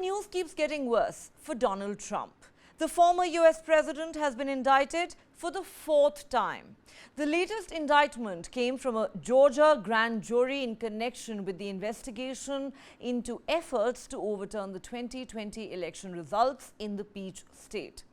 news keeps getting worse for Donald Trump. The former US president has been indicted for the fourth time. The latest indictment came from a Georgia grand jury in connection with the investigation into efforts to overturn the 2020 election results in the Peach State.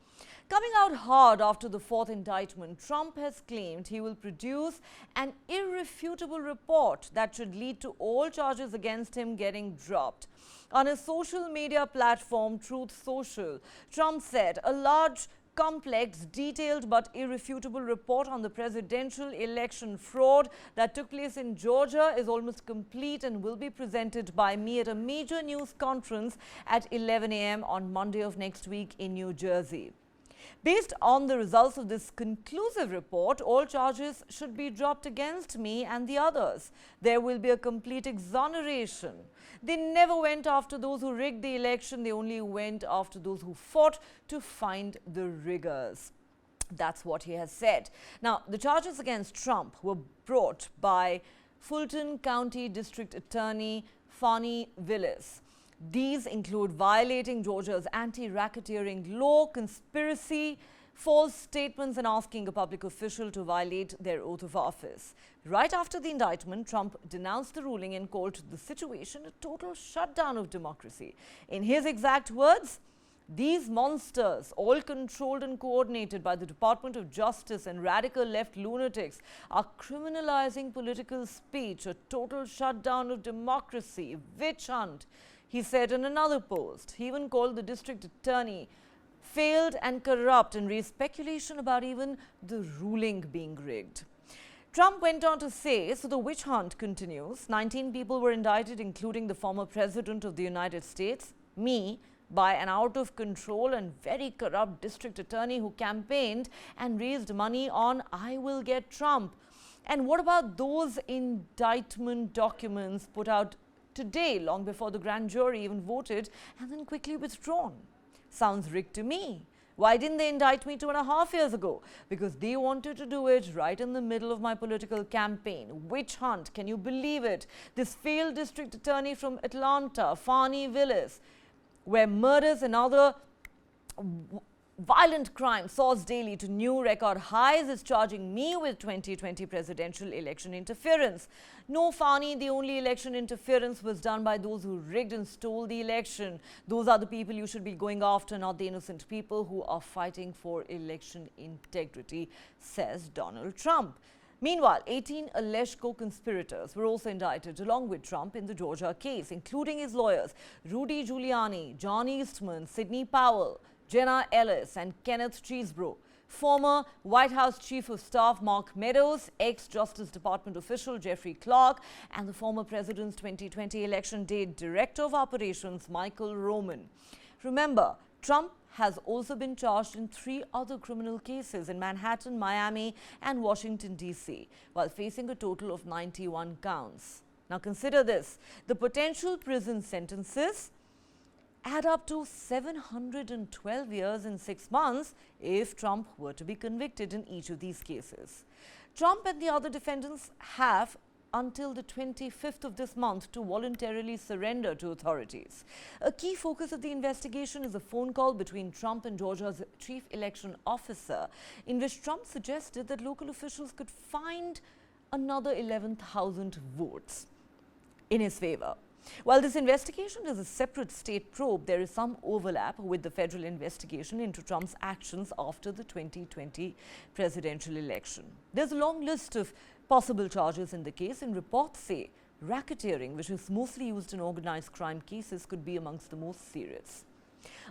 Coming out hard after the fourth indictment, Trump has claimed he will produce an irrefutable report that should lead to all charges against him getting dropped. On his social media platform, Truth Social, Trump said a large, complex, detailed but irrefutable report on the presidential election fraud that took place in Georgia is almost complete and will be presented by me at a major news conference at 11 a.m. on Monday of next week in New Jersey. Based on the results of this conclusive report, all charges should be dropped against me and the others. There will be a complete exoneration. They never went after those who rigged the election. They only went after those who fought to find the riggers. That's what he has said. Now, the charges against Trump were brought by Fulton County District Attorney Fani Willis. These include violating Georgia's anti-racketeering law, conspiracy, false statements and asking a public official to violate their oath of office. Right after the indictment, Trump denounced the ruling and called the situation a total shutdown of democracy. In his exact words, "These monsters, all controlled and coordinated by the Department of Justice and radical left lunatics, are criminalizing political speech, a total shutdown of democracy, witch hunt," he said in another post. He even called the district attorney failed and corrupt and raised speculation about even the ruling being rigged. Trump went on to say, so the witch hunt continues. 19 people were indicted, including the former president of the United States, me, by an out-of-control and very corrupt district attorney who campaigned and raised money on "I will get Trump." And what about those indictment documents put out today, long before the grand jury even voted, and then quickly withdrawn? Sounds rigged to me. Why didn't they indict me 2.5 years ago? Because they wanted to do it right in the middle of my political campaign. Witch hunt, can you believe it? This failed district attorney from Atlanta, Fani Willis, where murders and other violent crime soars daily to new record highs, is charging me with 2020 presidential election interference. No, Fani, the only election interference was done by those who rigged and stole the election. Those are the people you should be going after, not the innocent people who are fighting for election integrity, says Donald Trump. Meanwhile, 18 alleged co-conspirators were also indicted along with Trump in the Georgia case, including his lawyers Rudy Giuliani, John Eastman, Sidney Powell, Jenna Ellis and Kenneth Chesebro, former White House Chief of Staff Mark Meadows, ex-Justice Department official Jeffrey Clark, and the former president's 2020 election day Director of Operations Michael Roman. Remember, Trump has also been charged in 3 other criminal cases in Manhattan, Miami and Washington, D.C., while facing a total of 91 counts. Now consider this, the potential prison sentences add up to 712 years and 6 months if Trump were to be convicted in each of these cases. Trump and the other defendants have until the 25th of this month to voluntarily surrender to authorities. A key focus of the investigation is a phone call between Trump and Georgia's chief election officer, in which Trump suggested that local officials could find another 11,000 votes in his favor. While this investigation is a separate state probe, there is some overlap with the federal investigation into Trump's actions after the 2020 presidential election. There's a long list of possible charges in the case, and reports say racketeering, which is mostly used in organized crime cases, could be amongst the most serious.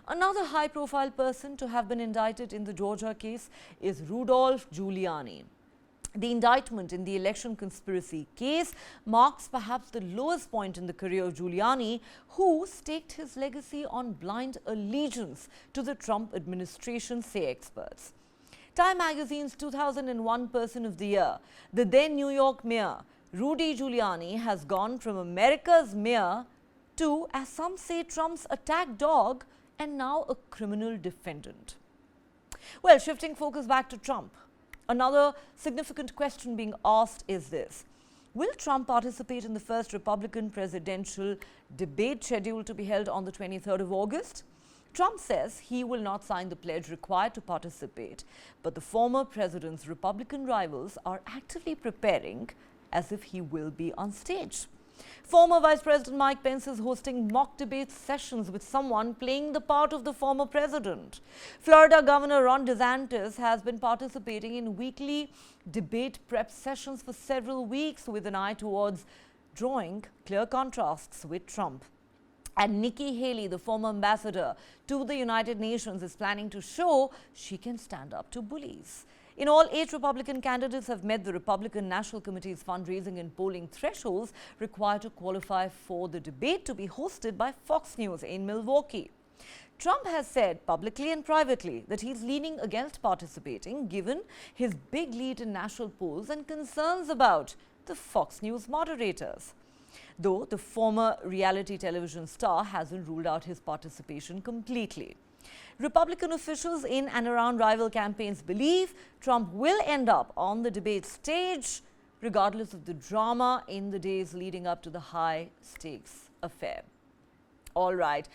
Another high-profile person to have been indicted in the Georgia case is Rudolph Giuliani. The indictment in the election conspiracy case marks perhaps the lowest point in the career of Giuliani, who staked his legacy on blind allegiance to the Trump administration, say experts. Time magazine's 2001 Person of the Year, the then New York mayor, Rudy Giuliani, has gone from America's mayor to, as some say, Trump's attack dog and now a criminal defendant. Well, shifting focus back to Trump. Another significant question being asked is this: Will Trump participate in the first Republican presidential debate scheduled to be held on the 23rd of August? Trump says he will not sign the pledge required to participate, but the former president's Republican rivals are actively preparing as if he will be on stage. Former Vice President Mike Pence is hosting mock debate sessions with someone playing the part of the former president. Florida Governor Ron DeSantis has been participating in weekly debate prep sessions for several weeks with an eye towards drawing clear contrasts with Trump. And Nikki Haley, the former ambassador to the United Nations, is planning to show she can stand up to bullies. In all, 8 Republican candidates have met the Republican National Committee's fundraising and polling thresholds required to qualify for the debate to be hosted by Fox News in Milwaukee. Trump has said publicly and privately that he's leaning against participating given his big lead in national polls and concerns about the Fox News moderators. Though the former reality television star hasn't ruled out his participation completely. Republican officials in and around rival campaigns believe Trump will end up on the debate stage regardless of the drama in the days leading up to the high-stakes affair. All right.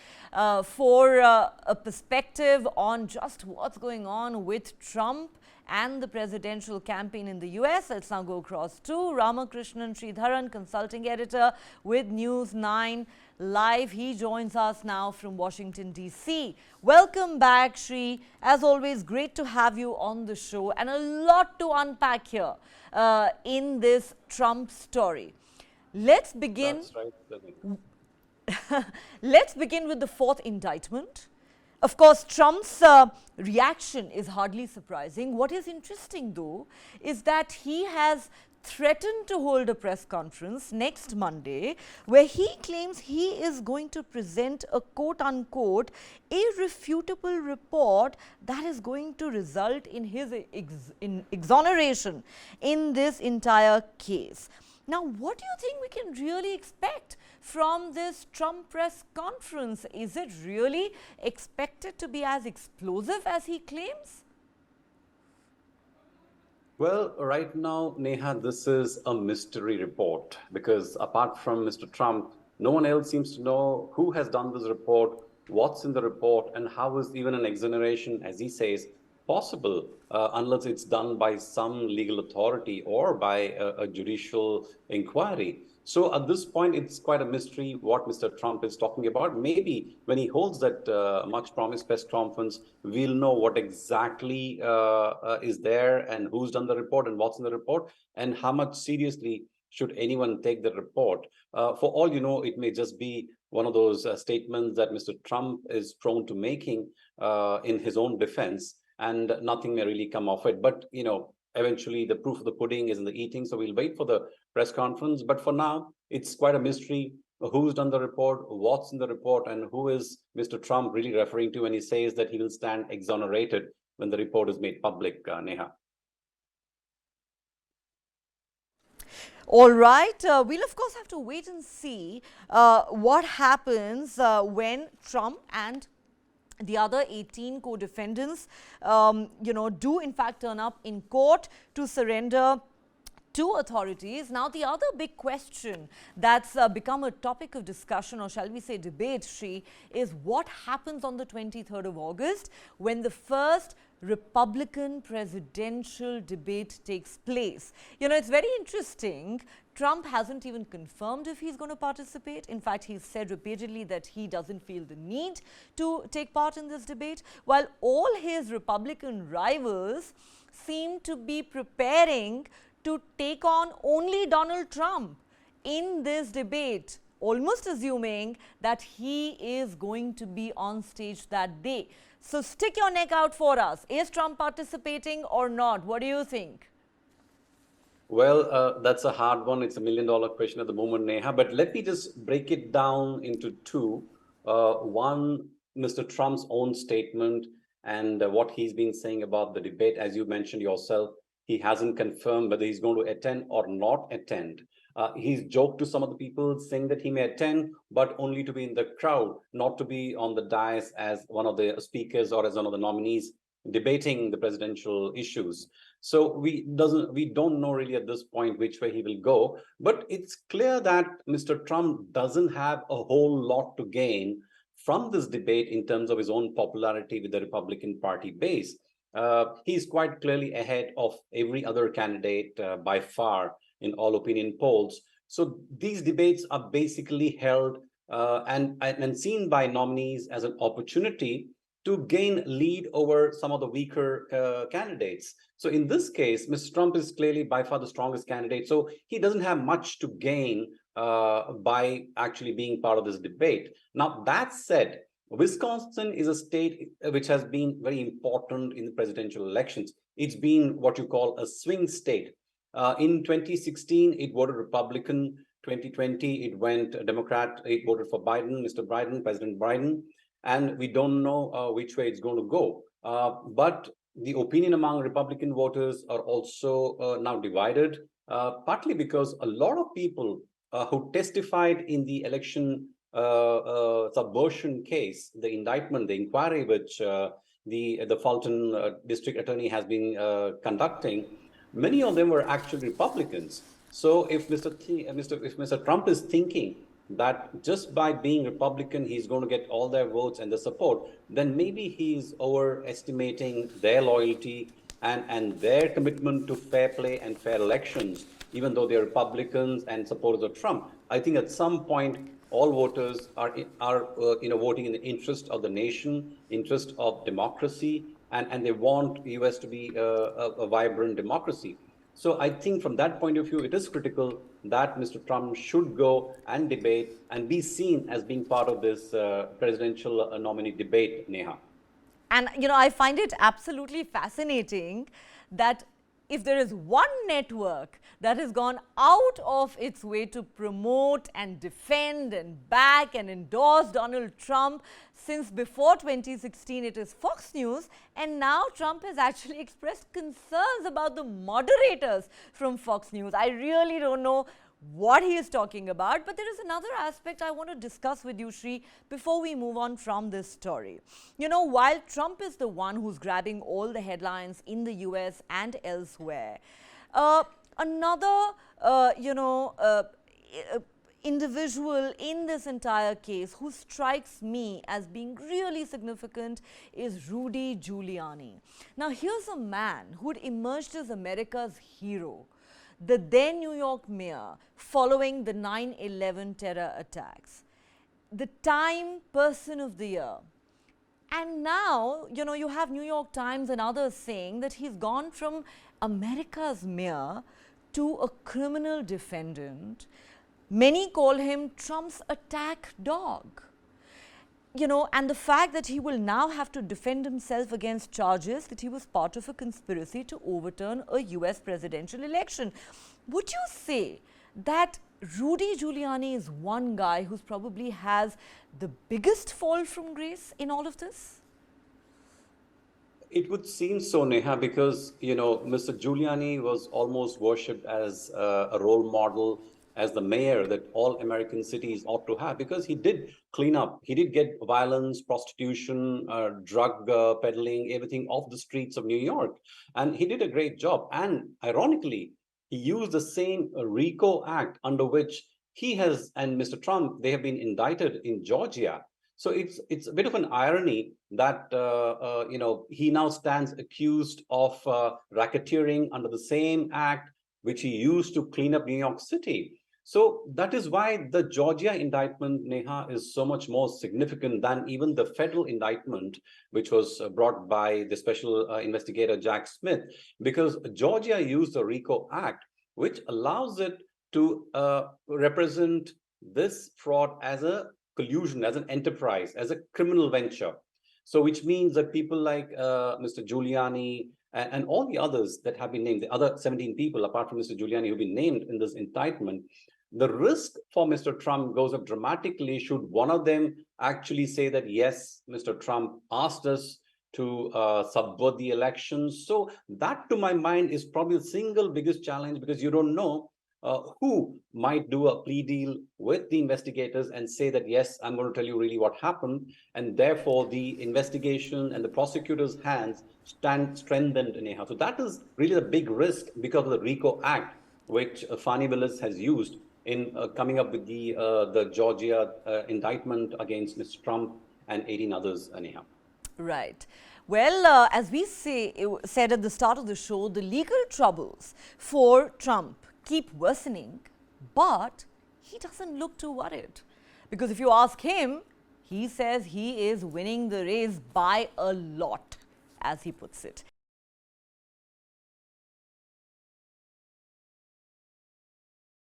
For a perspective on just what's going on with Trump and the presidential campaign in the US, let's now go across to Ramakrishnan Sridharan, consulting editor with News9 Live. He joins us now from Washington, D.C. Welcome back, Sri. As always, great to have you on the show, and a lot to unpack here in this Trump story. Let's begin. That's right. Let's begin with the 4th indictment. Of course, Trump's reaction is hardly surprising. What is interesting, though, is that he has threatened to hold a press conference next Monday where he claims he is going to present a quote-unquote irrefutable report that is going to result in his exoneration in this entire case. Now, what do you think we can really expect from this Trump press conference? Is it really expected to be as explosive as he claims? Well, right now, Neha, this is a mystery report because apart from Mr. Trump, no one else seems to know who has done this report, what's in the report, and how is even an exoneration, as he says, possible unless it's done by some legal authority or by a judicial inquiry. So at this point, it's quite a mystery what Mr. Trump is talking about. Maybe when he holds that much promised press conference, we'll know what exactly is there and who's done the report and what's in the report and how much seriously should anyone take the report. For all you know, it may just be one of those statements that Mr. Trump is prone to making in his own defense, and nothing may really come of it. But, you know, eventually the proof of the pudding is in the eating. So we'll wait for the press conference. But for now, it's quite a mystery who's done the report, what's in the report, and who is Mr. Trump really referring to when he says that he will stand exonerated when the report is made public, Neha. All right. We'll, of course, have to wait and see what happens when Trump and the other 18 co-defendants, do in fact turn up in court to surrender to authorities. Now, the other big question that's become a topic of discussion, or shall we say debate, Shri, is what happens on the 23rd of August when the first Republican presidential debate takes place. You know, it's very interesting. Trump hasn't even confirmed if he's going to participate. In fact, he's said repeatedly that he doesn't feel the need to take part in this debate, while all his Republican rivals seem to be preparing to take on only Donald Trump in this debate, almost assuming that he is going to be on stage that day. So stick your neck out for us. Is Trump participating or not? What do you think? Well, that's a hard one. It's $1 million question at the moment, Neha. But let me just break it down into two. One, Mr. Trump's own statement and what he's been saying about the debate. As you mentioned yourself, he hasn't confirmed whether he's going to attend or not attend. He's joked to some of the people saying that he may attend, but only to be in the crowd, not to be on the dais as one of the speakers or as one of the nominees debating the presidential issues. So we don't know really at this point which way he will go. But it's clear that Mr. Trump doesn't have a whole lot to gain from this debate in terms of his own popularity with the Republican Party base. He's quite clearly ahead of every other candidate by far in all opinion polls. So these debates are basically held and seen by nominees as an opportunity to gain lead over some of the weaker candidates. So in this case, Mr. Trump is clearly by far the strongest candidate. So he doesn't have much to gain by actually being part of this debate. Now, that said, Wisconsin is a state which has been very important in the presidential elections. It's been what you call a swing state. In 2016, it voted Republican. 2020, it went Democrat. It voted for Biden, Mr. Biden, President Biden. And we don't know which way it's going to go. But the opinion among Republican voters are also now divided, partly because a lot of people who testified in the election subversion case, the indictment, the inquiry which the Fulton district attorney has been conducting, many of them were actually Republicans. So if Mr. Trump is thinking that just by being Republican, he's going to get all their votes and the support, then maybe he's overestimating their loyalty and their commitment to fair play and fair elections, even though they're Republicans and supporters of Trump. I think at some point, all voters are voting in the interest of the nation, interest of democracy, and they want the US to be a vibrant democracy. So I think from that point of view, it is critical that Mr. Trump should go and debate and be seen as being part of this presidential nominee debate, Neha. And, I find it absolutely fascinating that if there is one network that has gone out of its way to promote and defend and back and endorse Donald Trump since before 2016, it is Fox News. And now Trump has actually expressed concerns about the moderators from Fox News. I really don't know what he is talking about, but there is another aspect I want to discuss with you, Shri, before we move on from this story. While Trump is the one who's grabbing all the headlines in the US and elsewhere, another individual in this entire case who strikes me as being really significant is Rudy Giuliani. Now, here's a man who'd emerged as America's hero, the then New York mayor following the 9/11 terror attacks, the Time Person of the Year. And now, you have New York Times and others saying that he's gone from America's mayor to a criminal defendant. Many call him Trump's attack dog. And the fact that he will now have to defend himself against charges that he was part of a conspiracy to overturn a US presidential election. Would you say that Rudy Giuliani is one guy who probably has the biggest fall from grace in all of this? It would seem so, Neha, because, Mr. Giuliani was almost worshipped as a role model, as the mayor that all American cities ought to have, because he did clean up. He did get violence, prostitution, drug peddling, everything off the streets of New York. And he did a great job. And ironically, he used the same RICO Act under which he has, and Mr. Trump, they have been indicted in Georgia. So it's a bit of an irony that, he now stands accused of racketeering under the same act which he used to clean up New York City. So that is why the Georgia indictment, Neha, is so much more significant than even the federal indictment, which was brought by the special investigator Jack Smith, because Georgia used the RICO Act, which allows it to represent this fraud as a collusion, as an enterprise, as a criminal venture. So which means that people like Mr. Giuliani and all the others that have been named, the other 17 people apart from Mr. Giuliani who've been named in this indictment, the risk for Mr. Trump goes up dramatically should one of them actually say that, yes, Mr. Trump asked us to subvert the elections. So that, to my mind, is probably the single biggest challenge, because you don't know who might do a plea deal with the investigators and say that, yes, I'm going to tell you really what happened. And therefore, the investigation and the prosecutor's hands stand strengthened, Neha. So that is really the big risk because of the RICO Act, which Fani Willis has used in coming up with the Georgia indictment against Mr. Trump and 18 others, Neha. Right. Well, as we said at the start of the show, the legal troubles for Trump keep worsening, but he doesn't look too worried. Because if you ask him, he says he is winning the race by a lot, as he puts it.